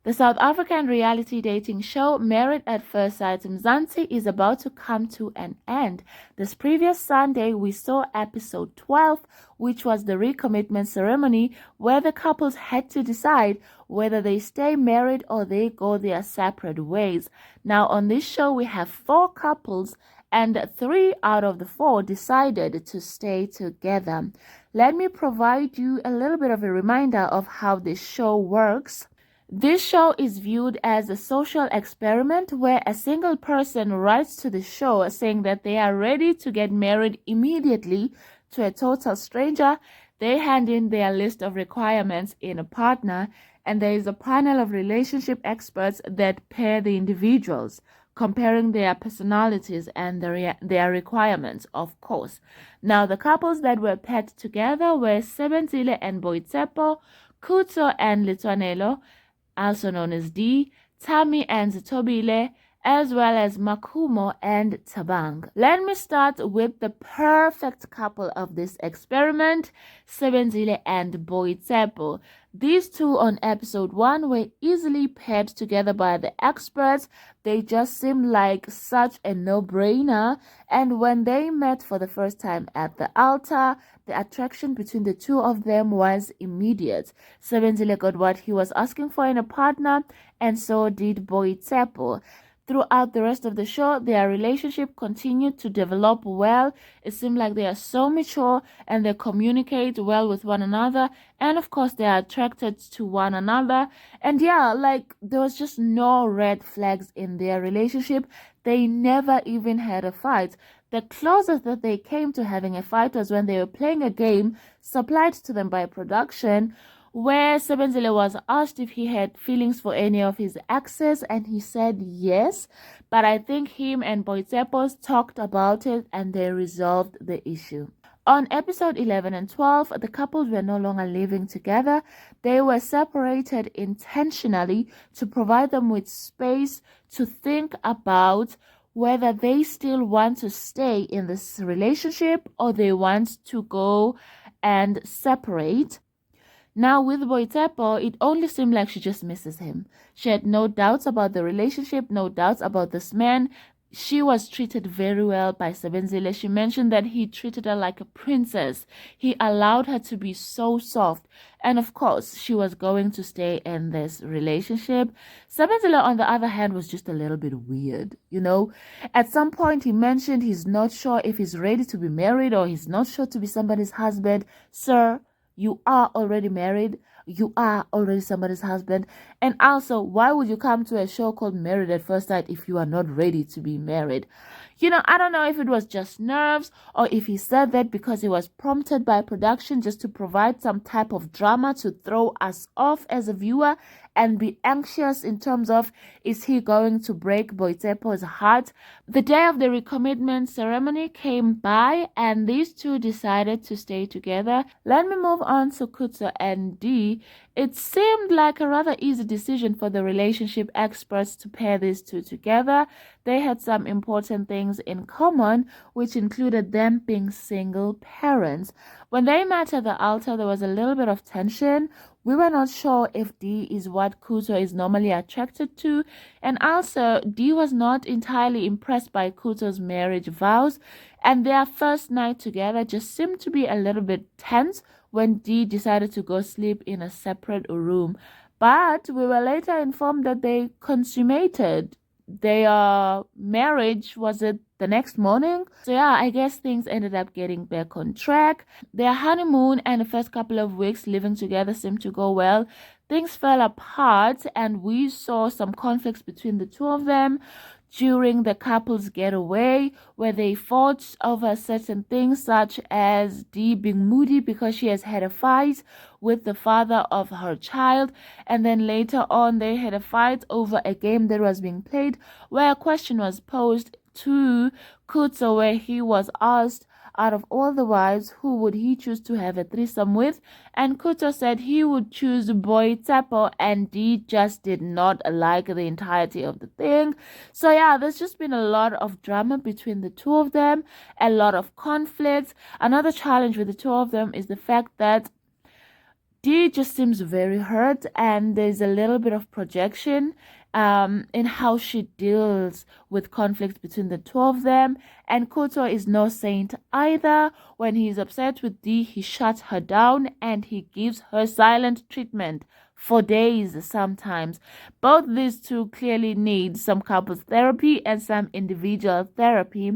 The South African reality dating show Married at First Sight Mzansi is about to come to an end. This previous Sunday, we saw episode 12, which was the recommitment ceremony, where the couples had to decide whether they stay married or they go their separate ways. Now, on this show, we have 4 couples, and 3 out of the 4 decided to stay together. Let me provide you a little bit of a reminder of how this show works. This show is viewed as a social experiment where a single person writes to the show saying that they are ready to get married immediately to a total stranger. They hand in their list of requirements in a partner, and there is a panel of relationship experts that pair the individuals, comparing their personalities and their requirements, of course. Now, the couples that were paired together were Sebenzile and Boitsepo, Kuto and Litwanelo, also known as D, Tammy and Zitobile, as well as Makhumo and Thabang. Let me start with the perfect couple of this experiment, Sebenzile and Boitsepo. These two on episode 1 were easily paired together by the experts. They just seemed like such a no-brainer, and when they met for the first time at the altar, the attraction between the two of them was immediate. Sebenzile got what he was asking for in a partner, and so did Boitsepo. Throughout the rest of the show, their relationship continued to develop well. It seemed like they are so mature and they communicate well with one another. And of course, they are attracted to one another. And yeah, like there was just no red flags in their relationship. They never even had a fight. The closest that they came to having a fight was when they were playing a game supplied to them by production, where Sebenzile was asked if he had feelings for any of his exes, and he said yes. But I think him and Boitsepo talked about it and they resolved the issue. On episode 11 and 12, the couples were no longer living together. They were separated intentionally to provide them with space to think about whether they still want to stay in this relationship or they want to go and separate. Now, with Boitsepo, it only seemed like she just misses him. She had no doubts about the relationship, no doubts about this man. She was treated very well by Sebenzile. She mentioned that he treated her like a princess. He allowed her to be so soft. And of course, she was going to stay in this relationship. Sebenzile, on the other hand, was just a little bit weird, you know. At some point, he mentioned he's not sure if he's ready to be married or he's not sure to be somebody's husband. Sir, you are already married. You are already somebody's husband. And also, why would you come to a show called Married at First Sight if you are not ready to be married? You know, I don't know if it was just nerves or if he said that because he was prompted by production just to provide some type of drama to throw us off as a viewer and be anxious in terms of, is he going to break Boitsepo's heart? The day of the recommitment ceremony came by and these two decided to stay together. Let me move on to Kutso and D. It seemed like a rather easy decision for the relationship experts to pair these two together. They had some important things in common, which included them being single parents. When they met at the altar, there was a little bit of tension. We were not sure if D is what Kuto is normally attracted to, and also D was not entirely impressed by Kuto's marriage vows, and their first night together just seemed to be a little bit tense when D decided to go sleep in a separate room. But we were later informed that they consummated their marriage, was it the next morning? So yeah, I guess things ended up getting back on track. Their honeymoon and the first couple of weeks living together seemed to go well. Things fell apart and we saw some conflicts between the two of them during the couple's getaway, where they fought over certain things such as Dee being moody because she has had a fight with the father of her child, and then later on they had a fight over a game that was being played where a question was posed to Kutso, where he was asked, out of all the wives, who would he choose to have a threesome with? And Kuto said he would choose Boitsepo, and Dee just did not like the entirety of the thing. So yeah, there's just been a lot of drama between the two of them, a lot of conflicts. Another challenge with the two of them is the fact that Dee just seems very hurt, and there's a little bit of projection in how she deals with conflict between the two of them. And Koto is no saint either. When he's upset with Dee, he shuts her down and he gives her silent treatment for days sometimes. Both these two clearly need some couples therapy and some individual therapy.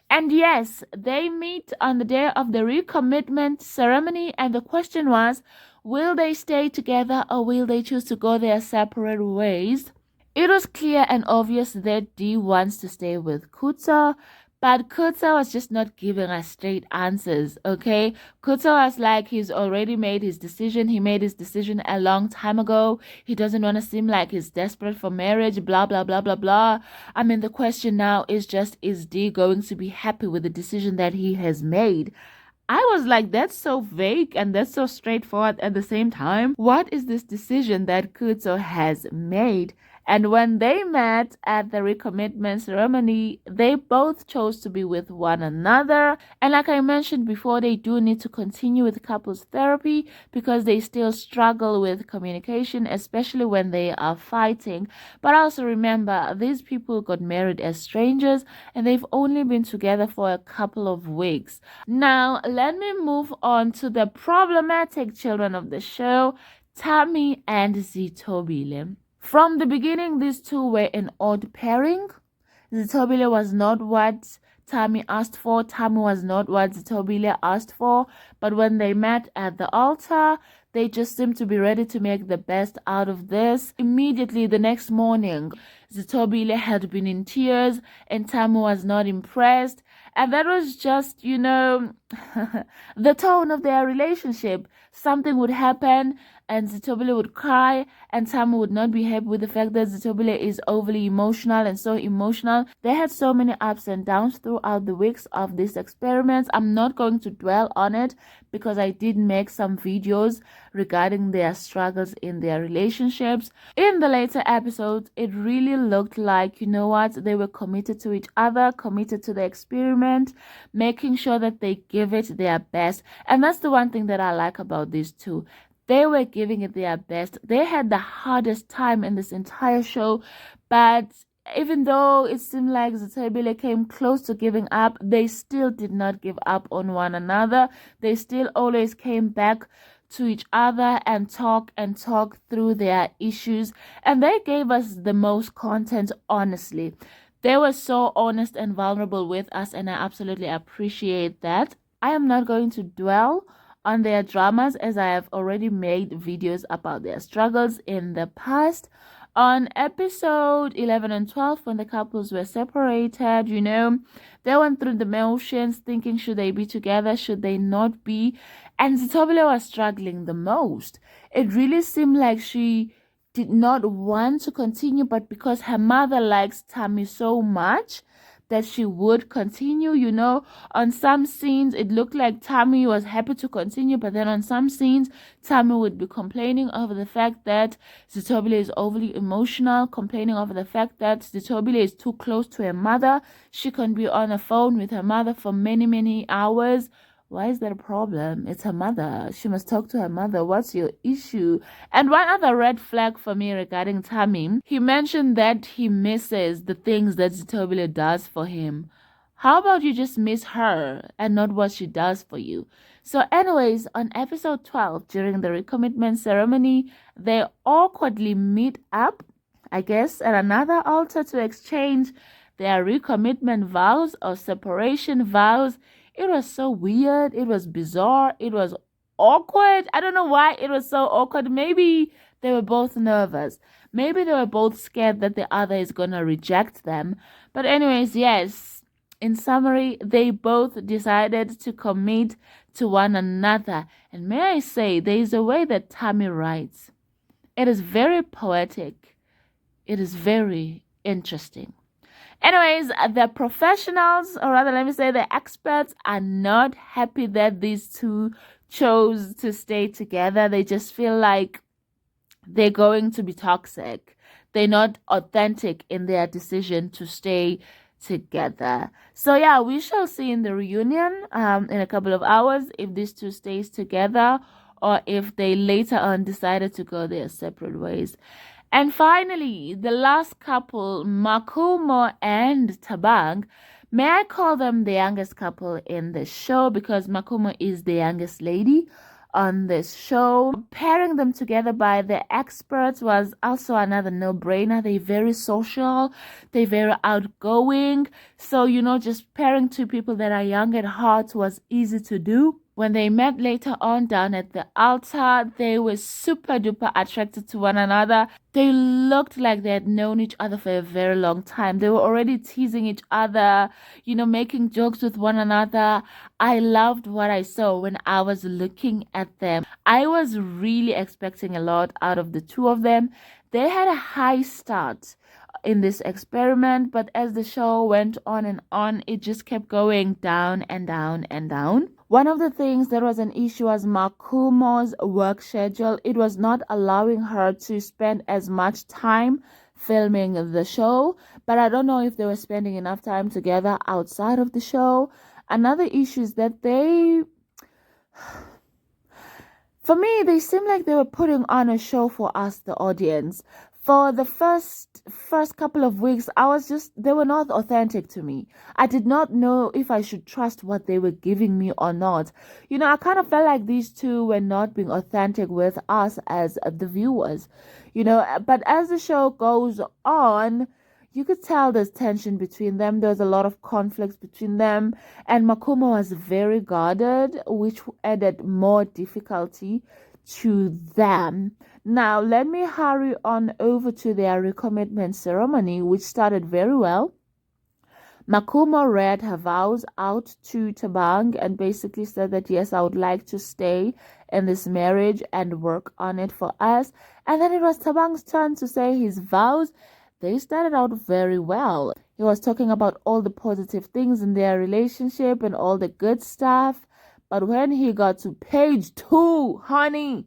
And yes, they meet on the day of the recommitment ceremony, and the question was, will they stay together or will they choose to go their separate ways? It was clear and obvious that Dee wants to stay with Kuta, but Kuta was just not giving us straight answers, okay? Kuta was like, he's already made his decision. He made his decision a long time ago. He doesn't want to seem like he's desperate for marriage, blah, blah, blah, blah, blah. I mean, the question now is just, is Dee going to be happy with the decision that he has made? I was like, that's so vague and that's so straightforward at the same time. What is this decision that Kuto has made? And when they met at the recommitment ceremony, they both chose to be with one another. And like I mentioned before, they do need to continue with couples therapy because they still struggle with communication, especially when they are fighting. But also remember, these people got married as strangers and they've only been together for a couple of weeks. Now, let me move on to the problematic children of the show, Tammy and Zitobile. From the beginning, these two were an odd pairing. Zitobile was not what Tammy asked for. Tammy was not what Zitobile asked for. But when they met at the altar, they just seemed to be ready to make the best out of this. Immediately the next morning, Zitobile had been in tears and Tammy was not impressed. And that was just, the tone of their relationship. Something would happen and Zitobile would cry and Tammy would not be happy with the fact that Zitobile is overly emotional and so emotional. They had so many ups and downs throughout the weeks of this experiment. I'm not going to dwell on it because I did make some videos regarding their struggles in their relationships. In the later episodes, it really looked like, they were committed to each other, committed to the experiment, making sure that they give it their best. And that's the one thing that I like about these two. They were giving it their best. They had the hardest time in this entire show, but even though it seemed like Zitobile came close to giving up, they still did not give up on one another. They still always came back to each other and talk through their issues. And they gave us the most content, honestly. They were so honest and vulnerable with us, and I absolutely appreciate that. I am not going to dwell on their dramas as I have already made videos about their struggles in the past. On episode 11 and 12, when the couples were separated, they went through the motions thinking, should they be together, should they not be? And Zitobile was struggling the most. It really seemed like she did not want to continue, but because her mother likes Tammy so much, that she would continue. On some scenes it looked like Tammy was happy to continue, but then on some scenes Tammy would be complaining over the fact that Zitobile is overly emotional, complaining over the fact that Zitobile is too close to her mother. She can be on the phone with her mother for many hours. Why is that a problem? It's her mother. She must talk to her mother. What's your issue? And one other red flag for me regarding Tammy, he mentioned that he misses the things that Zitobile does for him. How about you just miss her and not what she does for you? So anyways, on episode 12, during the recommitment ceremony, they awkwardly meet up, I guess, at another altar to exchange their recommitment vows or separation vows. It was so weird. It was bizarre. It was awkward. I don't know why it was so awkward. Maybe they were both nervous. Maybe they were both scared that the other is going to reject them. But anyways, yes, in summary, they both decided to commit to one another. And may I say, there is a way that Tammy writes. It is very poetic. It is very interesting. Anyways, the professionals, or rather let me say the experts, are not happy that these two chose to stay together. They just feel like they're going to be toxic. They're not authentic in their decision to stay together. So yeah, we shall see in the reunion in a couple of hours if these two stays together or if they later on decided to go their separate ways. And finally, the last couple, Makhumo and Thabang. May I call them the youngest couple in the show because Makhumo is the youngest lady on this show. Pairing them together by the experts was also another no-brainer. They're very social, they're very outgoing. So, just pairing two people that are young at heart was easy to do. When they met later on down at the altar, they were super duper attracted to one another. They looked like they had known each other for a very long time. They were already teasing each other, making jokes with one another. I loved what I saw when I was looking at them. I was really expecting a lot out of the two of them. They had a high start in this experiment, but as the show went on and on, it just kept going down and down and down. One of the things that was an issue was Makhumo's work schedule. It was not allowing her to spend as much time filming the show, but I don't know if they were spending enough time together outside of the show. Another issue is that for me, they seemed like they were putting on a show for us, the audience. For the first couple of weeks, they were not authentic to me. I did not know if I should trust what they were giving me or not. I kind of felt like these two were not being authentic with us as the viewers. But as the show goes on, you could tell there's tension between them. There's a lot of conflicts between them. And Makhumo was very guarded, which added more difficulty to them. Now, let me hurry on over to their recommitment ceremony, which started very well. Makhumo read her vows out to Thabang and basically said that, yes, I would like to stay in this marriage and work on it for us. And then it was Thabang's turn to say his vows. They started out very well. He was talking about all the positive things in their relationship and all the good stuff. But when he got to page 2, honey,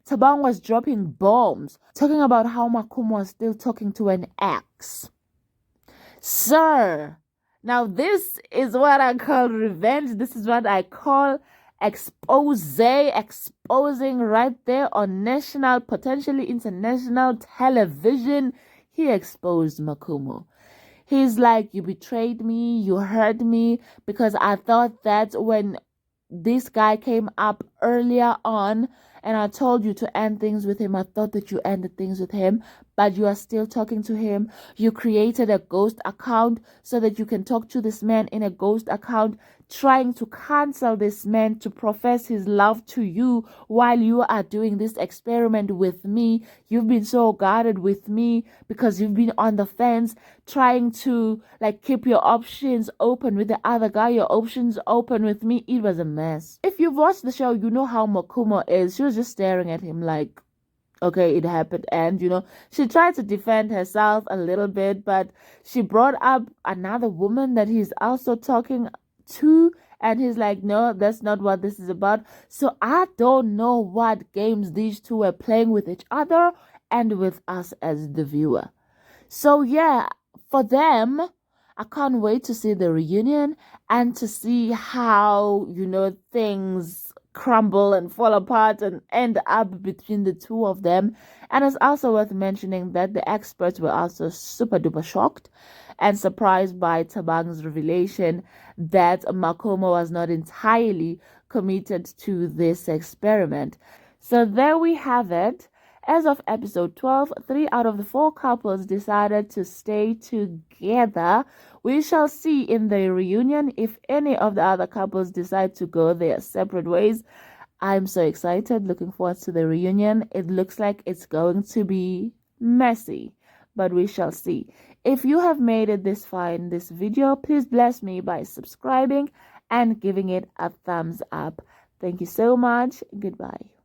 Thabang was dropping bombs, talking about how Makhumo was still talking to an ex. Sir, now this is what I call revenge. This is what I call exposing right there on national, potentially international television. He exposed Makhumo. He's like, you betrayed me, you hurt me, because I thought that when this guy came up earlier on and I told you to end things with him, I thought that you ended things with him, but you are still talking to him. You created a ghost account so that you can talk to this man in a ghost account, trying to cancel this man to profess his love to you while you are doing this experiment with me. You've been so guarded with me because you've been on the fence, trying to keep your options open with the other guy, your options open with me. It was a mess. If you've watched the show, you know how Makhumo is. She was just staring at him like, okay, it happened. And she tried to defend herself a little bit, but she brought up another woman that he's also talking to, and he's like, no, that's not what this is about. So I don't know what games these two were playing with each other and with us as the viewer. So yeah, for them, I can't wait to see the reunion and to see how things crumble and fall apart and end up between the two of them. And it's also worth mentioning that the experts were also super duper shocked and surprised by Thabang's revelation that Makhumo was not entirely committed to this experiment. So there we have it. As of episode 12, 3 out of the 4 couples decided to stay together. We shall see in the reunion if any of the other couples decide to go their separate ways. I'm so excited, looking forward to the reunion. It looks like it's going to be messy, but we shall see. If you have made it this far in this video, please bless me by subscribing and giving it a thumbs up. Thank you so much. Goodbye.